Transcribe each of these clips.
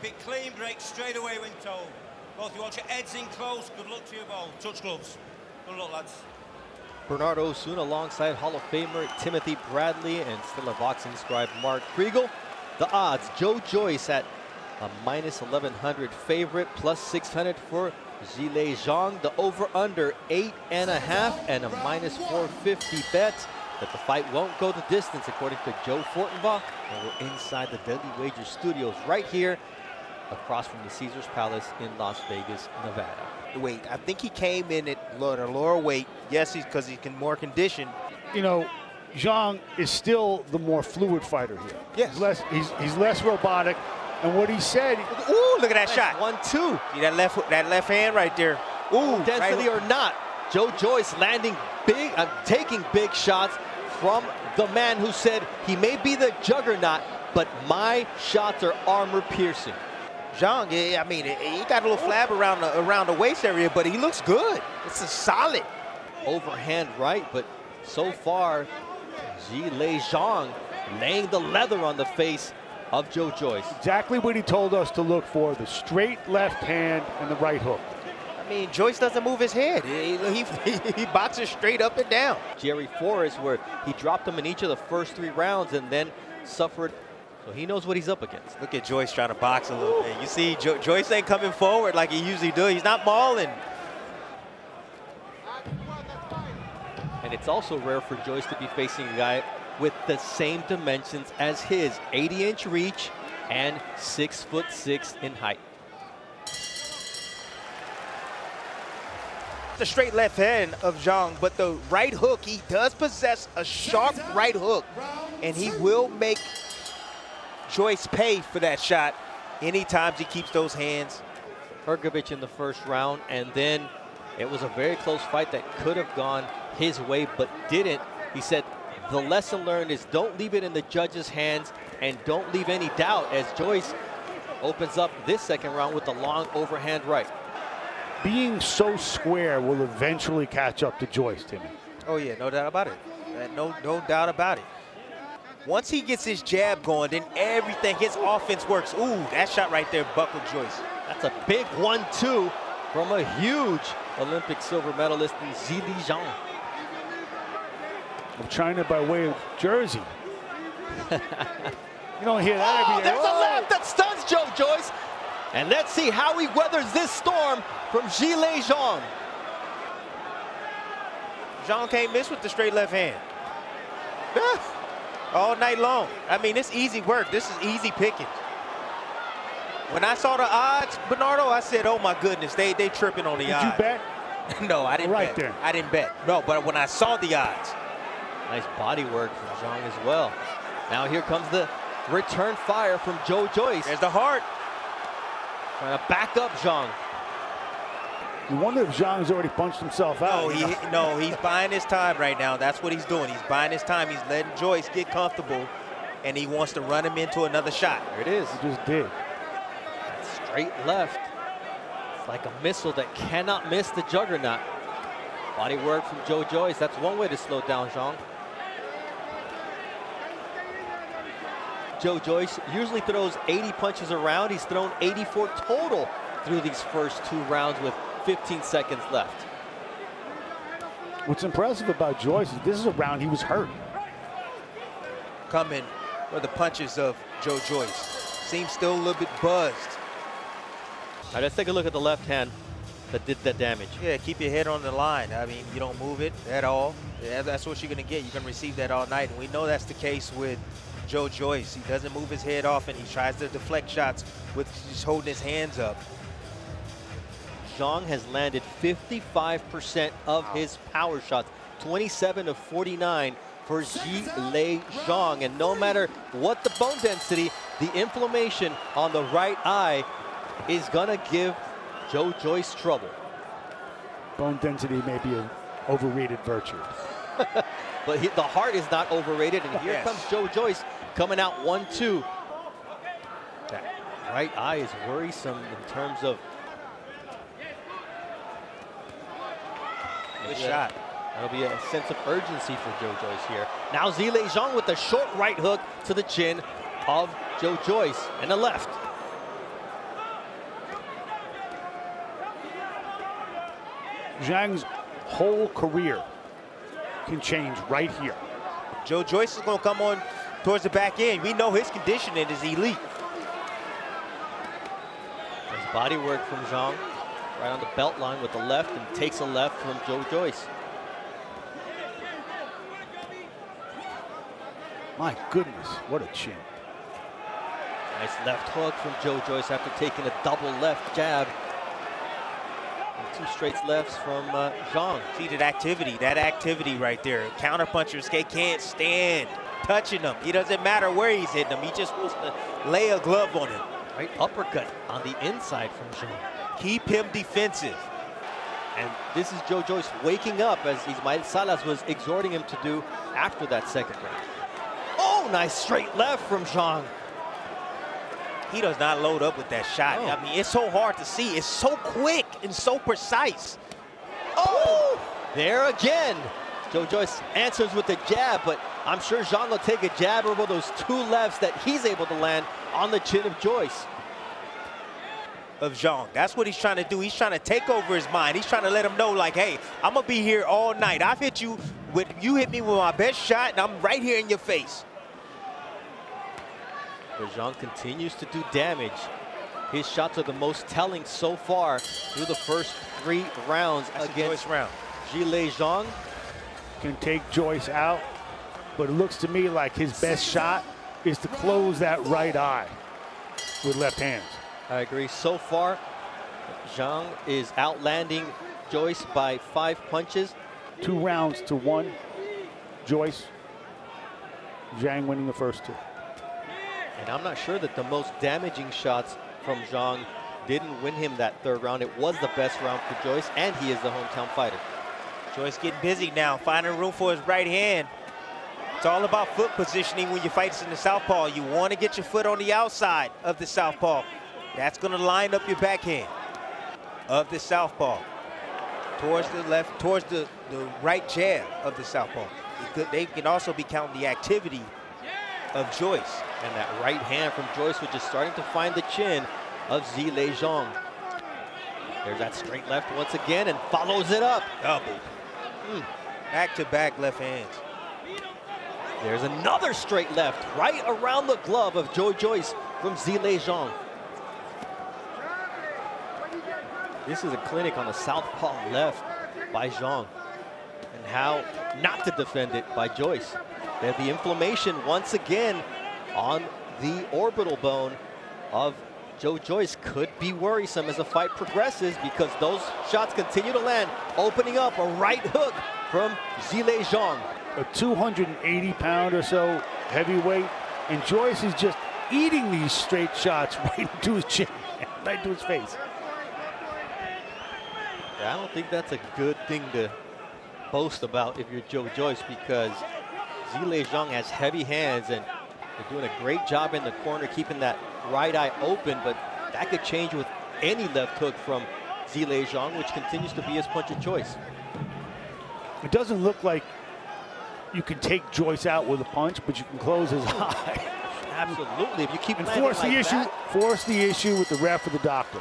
Keep it clean, break straight away when told. Both you want your heads in close. Good luck to you both. Touch gloves. Good luck, lads. Bernardo Osuna alongside Hall of Famer Timothy Bradley and stellar boxing scribe Mark Kriegel. The odds, Joe Joyce at a minus 1100 favorite, plus 600 for Zhilei Zhang. The over-under 8.5 and a minus 450 bet that the fight won't go the distance according to Joe Fortenbaugh. And we're inside the Deadly Wager studios right here across from the Caesars Palace in Las Vegas, Nevada. Weight. I think he came in at a lower weight. Yes, because he's more conditioned. You know, Zhang is still the more fluid fighter here. Yes. He's less robotic. And what he said. Ooh, look at that shot. 1-2. See that left hand right there. Ooh, density or not, Joe Joyce landing big, taking big shots from the man who said he may be the juggernaut, but my shots are armor piercing. Zhang, I mean, he got a little flab around the waist area, but he looks good. It's a solid overhand right, but so far, Zhilei Zhang laying the leather on the face of Joe Joyce. Exactly what he told us to look for, the straight left hand and the right hook. I mean, Joyce doesn't move his head. He boxes straight up and down. Jerry Forrest, where he dropped him in each of the first 3 rounds and then suffered. So he knows what he's up against. Look at Joyce trying to box a little bit. You see, Joyce ain't coming forward like he usually does. He's not mauling. And it's also rare for Joyce to be facing a guy with the same dimensions as his, 80-inch reach and 6'6" in height. The straight left hand of Zhang, but the right hook, he does possess a sharp right hook, and he will make Joyce pay for that shot anytime he keeps those hands. Hrgovic in the first round, and then it was a very close fight that could have gone his way, but didn't. He said the lesson learned is don't leave it in the judge's hands and don't leave any doubt as Joyce opens up this second round with the long overhand right. Being so square will eventually catch up to Joyce, Timmy. Oh yeah, no doubt about it. No doubt about it. Once he gets his jab going, then everything, his offense works. Ooh, that shot right there buckled Joyce. That's a big 1-2 from a huge Olympic silver medalist in Zhilei Zhang. Of China by way of Jersey. You don't hear that every day. There's a left that stuns Joe Joyce. And let's see how he weathers this storm from Zhilei Zhang. Zhang can't miss with the straight left hand. All night long. I mean, it's easy work. This is easy pickings. When I saw the odds, Bernardo, I said, oh my goodness, they tripping on the odds. Did you bet? No, I didn't bet. There. I didn't bet. No, but when I saw the odds. Nice body work from Zhang as well. Now here comes the return fire from Joe Joyce. There's the heart. Trying to back up Zhang. You wonder if Zhang's already punched himself out. No, he's buying his time right now. That's what he's doing. He's buying his time. He's letting Joyce get comfortable, and he wants to run him into another shot. There it is. He just did. That straight left. It's like a missile that cannot miss the juggernaut. Body work from Joe Joyce. That's one way to slow down Zhang. Joe Joyce usually throws 80 punches a round. He's thrown 84 total through these first 2 rounds with 15 seconds left. What's impressive about Joyce is this is a round he was hurt. Coming for the punches of Joe Joyce. Seems still a little bit buzzed. All right, let's take a look at the left hand that did that damage. Yeah, keep your head on the line. I mean, you don't move it at all. Yeah, that's what you're going to get. You're going to receive that all night. And we know that's the case with Joe Joyce. He doesn't move his head off, and he tries to deflect shots with just holding his hands up. Zhang has landed 55% of his power shots, 27 of 49 for Zhilei Zhang. And no matter what the bone density, the inflammation on the right eye is gonna give Joe Joyce trouble. Bone density may be an overrated virtue. But the heart is not overrated, and here comes Joe Joyce coming out 1-2. That right eye is worrisome in terms of. Good shot. That'll be a sense of urgency for Joe Joyce here. Now Zhilei Zhang with the short right hook to the chin of Joe Joyce and the left. Zhang's whole career can change right here. Joe Joyce is going to come on towards the back end. We know his conditioning is elite. Nice body work from Zhang. Right on the belt line with the left and takes a left from Joe Joyce. My goodness, what a chin. Nice left hook from Joe Joyce after taking a double left jab. And 2 straight lefts from Zhang. See that activity right there. Counter punchers, they can't stand touching him. It doesn't matter where he's hitting him. He just wants to lay a glove on him. Right uppercut on the inside from Zhang. Keep him defensive. And this is Joe Joyce waking up, as Ismael Salas was exhorting him to do after that second round. Oh, nice straight left from Zhang. He does not load up with that shot. Oh. I mean, it's so hard to see. It's so quick and so precise. Oh, there again. Joe Joyce answers with the jab, but I'm sure Zhang will take a jab over those 2 lefts that he's able to land on the chin of Joyce. Of Zhang. That's what he's trying to do. He's trying to take over his mind. He's trying to let him know, like, hey, I'm going to be here all night. I've hit you with, you hit me with my best shot, and I'm right here in your face. But Zhang continues to do damage. His shots are the most telling so far through the first 3 rounds against Zhilei Zhang. Can take Joyce out, but it looks to me like his best shot is to close that right eye with left hands. I agree. So far, Zhang is outlanding Joyce by 5 punches. 2 rounds to 1. Joyce, Zhang winning the first 2. And I'm not sure that the most damaging shots from Zhang didn't win him that 3rd round. It was the best round for Joyce, and he is the hometown fighter. Joyce getting busy now, finding room for his right hand. It's all about foot positioning when you fight in the southpaw. You want to get your foot on the outside of the southpaw. That's going to line up your backhand of the southpaw. Towards the left, towards the right jab of the southpaw. They can also be counting the activity of Joyce. And that right hand from Joyce, which is starting to find the chin of Zhilei Zhang. There's that straight left once again and follows it up. Double. Back-to-back left hands. There's another straight left right around the glove of Joe Joyce from Zhilei Zhang. This is a clinic on the southpaw left by Zhang, and how not to defend it by Joyce. They have the inflammation once again on the orbital bone of Joe Joyce. Could be worrisome as the fight progresses, because those shots continue to land, opening up a right hook from Zhilei Zhang. A 280-pound or so heavyweight, and Joyce is just eating these straight shots right into his chin, right into his face. Yeah, I don't think that's a good thing to boast about if you're Joe Joyce, because Zhilei Zhang has heavy hands, and they're doing a great job in the corner keeping that right eye open, but that could change with any left hook from Zhilei Zhang, which continues to be his punch of choice. It doesn't look like you can take Joyce out with a punch, but you can close his eye. Absolutely, if you keep And landing force like the issue, that. force the issue with the ref or the doctor.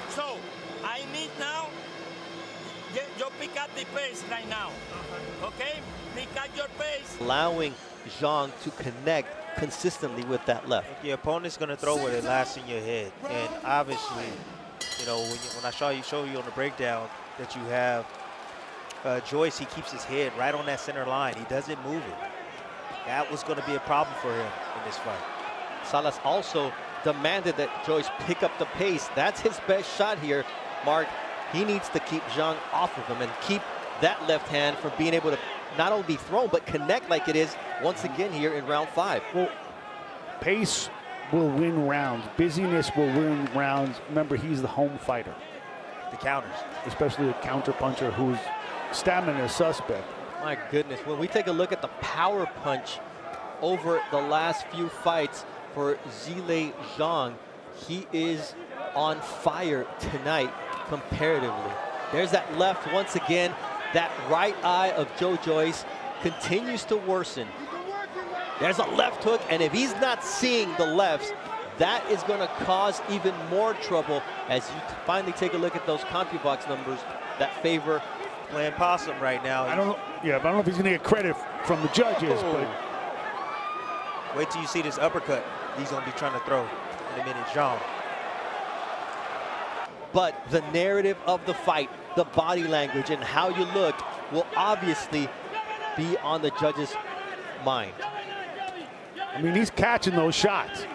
So, I need now, you pick up the pace right now, okay? Pick up your pace. Allowing Zhang to connect consistently with that left. Your opponent's going to throw what it lasts in your head. And obviously, you know, when I show you on the breakdown that you have Joyce, he keeps his head right on that center line. He doesn't move it. That was going to be a problem for him in this fight. Salas also demanded that Joyce pick up the pace. That's his best shot here, Mark. He needs to keep Zhang off of him and keep that left hand from being able to not only be thrown, but connect like it is once again here in round 5. Well, pace will win rounds. Busyness will win rounds. Remember, he's the home fighter. The counters. Especially a counter puncher whose stamina is suspect. My goodness, when we take a look at the power punch over the last few fights for Zhilei Zhang, he is on fire tonight comparatively. There's that left once again. That right eye of Joe Joyce continues to worsen. There's a left hook, and if he's not seeing the lefts, that is going to cause even more trouble as you finally take a look at those CompuBox numbers that favor Playing possum right now. I don't know. Yeah, but I don't know if he's going to get credit from the judges. But Wait till you see this uppercut he's going to be trying to throw in a minute, Zhang. But the narrative of the fight, the body language, and how you look will obviously be on the judge's mind. I mean, he's catching those shots.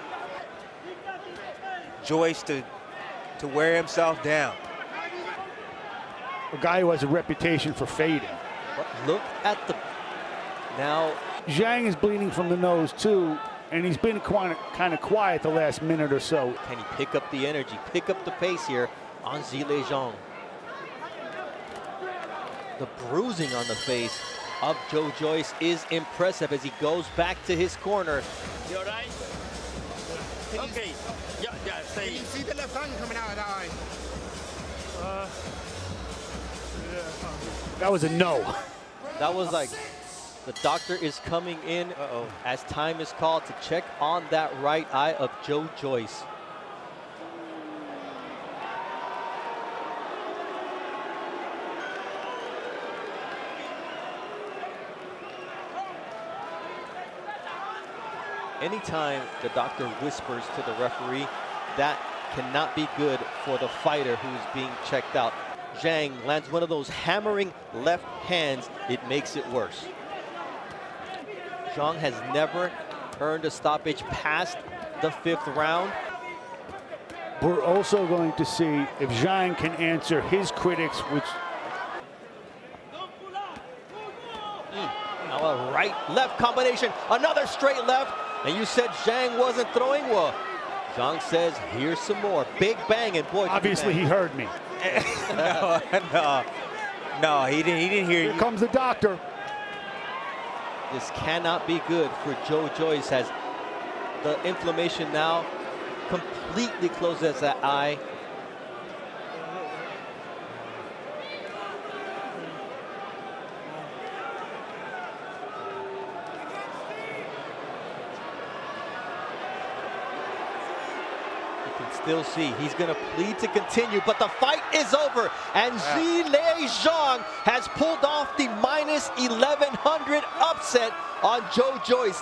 Joyce to wear himself down. A guy who has a reputation for fading. But look at the now. Zhang is bleeding from the nose too, and he's been kind of quiet the last minute or so. Can he pick up the energy, pick up the pace here on Zhilei Zhang? The bruising on the face of Joe Joyce is impressive as he goes back to his corner. You all right? Okay. Yeah, stay. Can you see the left hand coming out of that eye? That was a no. That was like the doctor is coming in as time is called to check on that right eye of Joe Joyce. Anytime the doctor whispers to the referee, that cannot be good for the fighter who's being checked out. Zhang lands one of those hammering left hands. It makes it worse. Zhang has never earned a stoppage past the 5th round. We're also going to see if Zhang can answer his critics, which... Now a right-left combination, another straight left. And you said Zhang wasn't throwing? Well, Zhang says, here's some more. Big bang, and boy, Obviously, he heard me. No, he didn't hear you. Here comes the doctor. This cannot be good for Joe Joyce as the inflammation now completely closes that eye. Still see he's going to plead to continue, but the fight is over, and Zhilei Zhang has pulled off the -1100 upset on Joe Joyce.